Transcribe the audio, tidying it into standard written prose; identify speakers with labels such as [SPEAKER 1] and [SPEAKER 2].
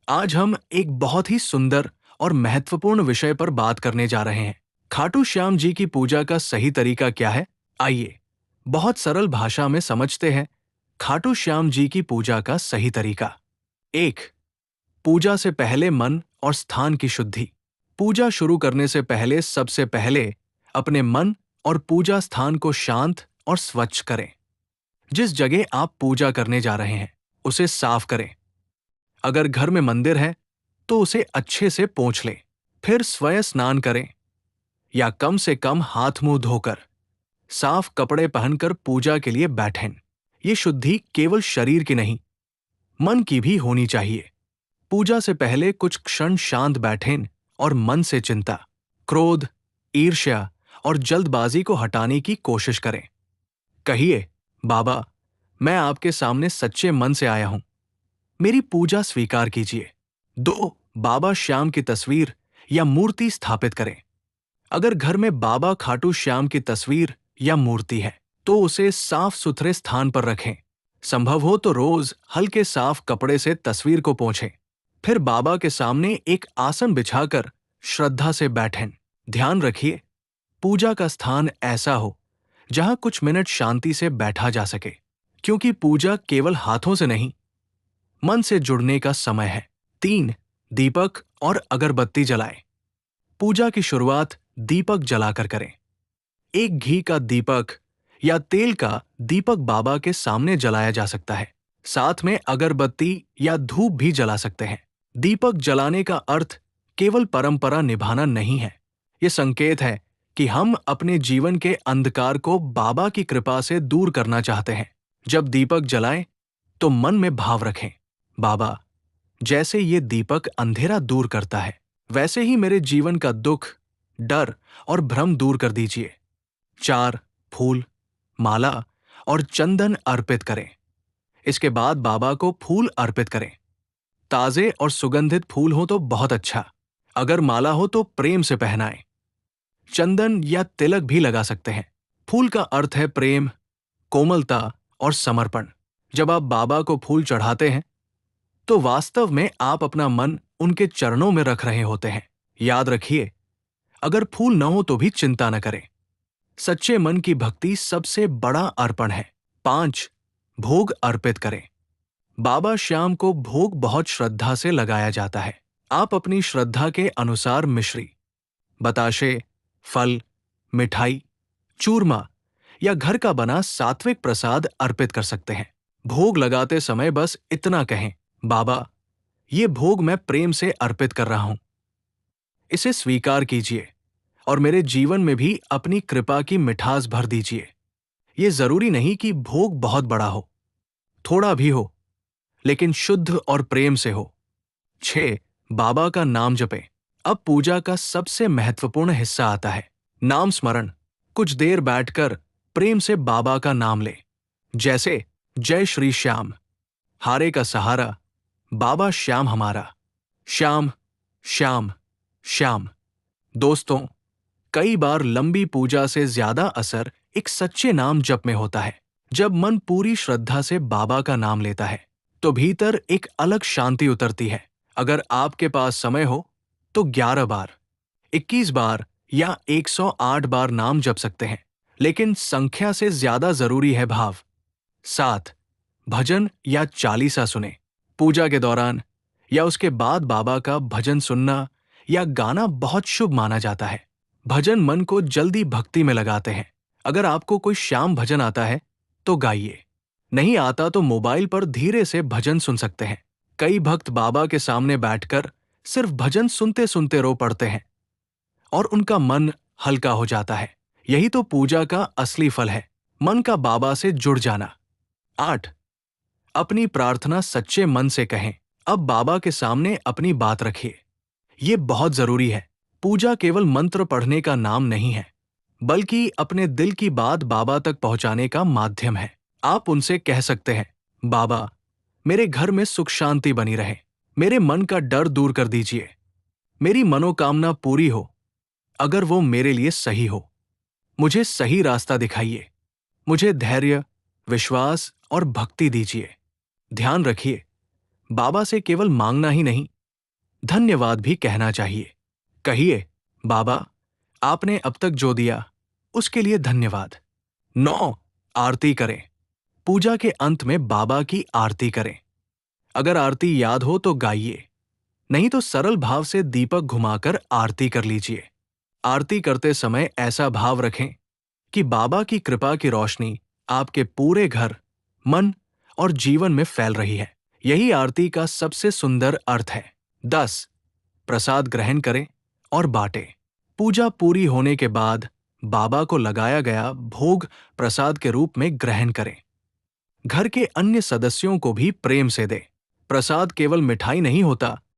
[SPEAKER 1] आज हम एक बहुत ही सुंदर और महत्वपूर्ण विषय पर बात करने जा रहे हैं। खाटू श्याम जी की पूजा का सही तरीका क्या है? आइए, बहुत सरल भाषा में समझते हैं। खाटू श्याम जी की पूजा का सही तरीका। 1. पूजा से पहले मन और स्थान की शुद्धि। पूजा शुरू करने से पहले सबसे पहले अपने मन और पूजा स्थान को शांत और स्वच्छ करें। जिस जगह आप पूजा करने जा रहे हैं, उसे साफ करें। अगर घर में मंदिर है, तो उसे अच्छे से पोंछ लें। फिर स्वयं स्नान करें या कम से कम हाथ मुंह धोकर साफ कपड़े पहनकर पूजा के लिए बैठें। ये शुद्धि केवल शरीर की नहीं, मन की भी होनी चाहिए। पूजा से पहले कुछ क्षण शांत बैठें और मन से चिंता, क्रोध, ईर्ष्या और जल्दबाजी को हटाने की कोशिश करें। कहिए, बाबा, मैं आपके सामने सच्चे मन से आया हूं, मेरी पूजा स्वीकार कीजिए। 2. बाबा श्याम की तस्वीर या मूर्ति स्थापित करें। अगर घर में बाबा खाटू श्याम की तस्वीर या मूर्ति है, तो उसे साफ सुथरे स्थान पर रखें। संभव हो तो रोज हल्के साफ कपड़े से तस्वीर को पोंछें। फिर बाबा के सामने एक आसन बिछाकर श्रद्धा से बैठें। ध्यान रखिए, पूजा का स्थान ऐसा हो जहां कुछ मिनट शांति से बैठा जा सके, क्योंकि पूजा केवल हाथों से नहीं, मन से जुड़ने का समय है। 3. दीपक और अगरबत्ती जलाएं। पूजा की शुरुआत दीपक जलाकर करें। एक घी का दीपक या तेल का दीपक बाबा के सामने जलाया जा सकता है। साथ में अगरबत्ती या धूप भी जला सकते हैं। दीपक जलाने का अर्थ केवल परंपरा निभाना नहीं है। ये संकेत है कि हम अपने जीवन के अंधकार को बाबा की कृपा से दूर करना चाहते हैं। जब दीपक जलाएं, तो मन में भाव रखें, बाबा, जैसे ये दीपक अंधेरा दूर करता है, वैसे ही मेरे जीवन का दुख, डर और भ्रम दूर कर दीजिए। 4. फूल, माला और चंदन अर्पित करें। इसके बाद बाबा को फूल अर्पित करें। ताजे और सुगंधित फूल हो तो बहुत अच्छा। अगर माला हो तो प्रेम से पहनाएं। चंदन या तिलक भी लगा सकते हैं। फूल का अर्थ है प्रेम, कोमलता और समर्पण। जब आप बाबा को फूल चढ़ाते हैं, तो वास्तव में आप अपना मन उनके चरणों में रख रहे होते हैं। याद रखिए, अगर फूल न हो तो भी चिंता न करें। सच्चे मन की भक्ति सबसे बड़ा अर्पण है। 5. भोग अर्पित करें। बाबा श्याम को भोग बहुत श्रद्धा से लगाया जाता है। आप अपनी श्रद्धा के अनुसार मिश्री, बताशे, फल, मिठाई, चूरमा या घर का बना सात्विक प्रसाद अर्पित कर सकते हैं। भोग लगाते समय बस इतना कहें, बाबा, ये भोग मैं प्रेम से अर्पित कर रहा हूं, इसे स्वीकार कीजिए और मेरे जीवन में भी अपनी कृपा की मिठास भर दीजिए। ये जरूरी नहीं कि भोग बहुत बड़ा हो, थोड़ा भी हो, लेकिन शुद्ध और प्रेम से हो। 6. बाबा का नाम जपें। अब पूजा का सबसे महत्वपूर्ण हिस्सा आता है, नाम स्मरण। कुछ देर बैठकर प्रेम से बाबा का नाम लें, जैसे जय श्री श्याम, हारे का सहारा, बाबा श्याम हमारा, श्याम श्याम श्याम। दोस्तों, कई बार लंबी पूजा से ज्यादा असर एक सच्चे नाम जप में होता है। जब मन पूरी श्रद्धा से बाबा का नाम लेता है, तो भीतर एक अलग शांति उतरती है। अगर आपके पास समय हो तो 11 बार, 21 बार या 108 बार नाम जप सकते हैं, लेकिन संख्या से ज्यादा जरूरी है भाव। 7. भजन या चालीसा सुने। पूजा के दौरान या उसके बाद बाबा का भजन सुनना या गाना बहुत शुभ माना जाता है। भजन मन को जल्दी भक्ति में लगाते हैं। अगर आपको कोई श्याम भजन आता है तो गाइए, नहीं आता तो मोबाइल पर धीरे से भजन सुन सकते हैं। कई भक्त बाबा के सामने बैठकर सिर्फ भजन सुनते सुनते रो पड़ते हैं और उनका मन हल्का हो जाता है। यही तो पूजा का असली फल है, मन का बाबा से जुड़ जाना। 8. अपनी प्रार्थना सच्चे मन से कहें। अब बाबा के सामने अपनी बात रखिए, ये बहुत जरूरी है। पूजा केवल मंत्र पढ़ने का नाम नहीं है, बल्कि अपने दिल की बात बाबा तक पहुंचाने का माध्यम है। आप उनसे कह सकते हैं, बाबा, मेरे घर में सुख शांति बनी रहे, मेरे मन का डर दूर कर दीजिए, मेरी मनोकामना पूरी हो, अगर वो मेरे लिए सही हो। मुझे सही रास्ता दिखाइए, मुझे धैर्य, विश्वास और भक्ति दीजिए। ध्यान रखिए, बाबा से केवल मांगना ही नहीं, धन्यवाद भी कहना चाहिए। कहिए, बाबा, आपने अब तक जो दिया उसके लिए धन्यवाद। 9. आरती करें। पूजा के अंत में बाबा की आरती करें। अगर आरती याद हो तो गाइए, नहीं तो सरल भाव से दीपक घुमाकर आरती कर लीजिए। आरती करते समय ऐसा भाव रखें कि बाबा की कृपा की रोशनी आपके पूरे घर, मन और जीवन में फैल रही है। यही आरती का सबसे सुंदर अर्थ है। 10. प्रसाद ग्रहण करें और बांटें। पूजा पूरी होने के बाद बाबा को लगाया गया भोग प्रसाद के रूप में ग्रहण करें। घर के अन्य सदस्यों को भी प्रेम से दें। प्रसाद केवल मिठाई नहीं होता,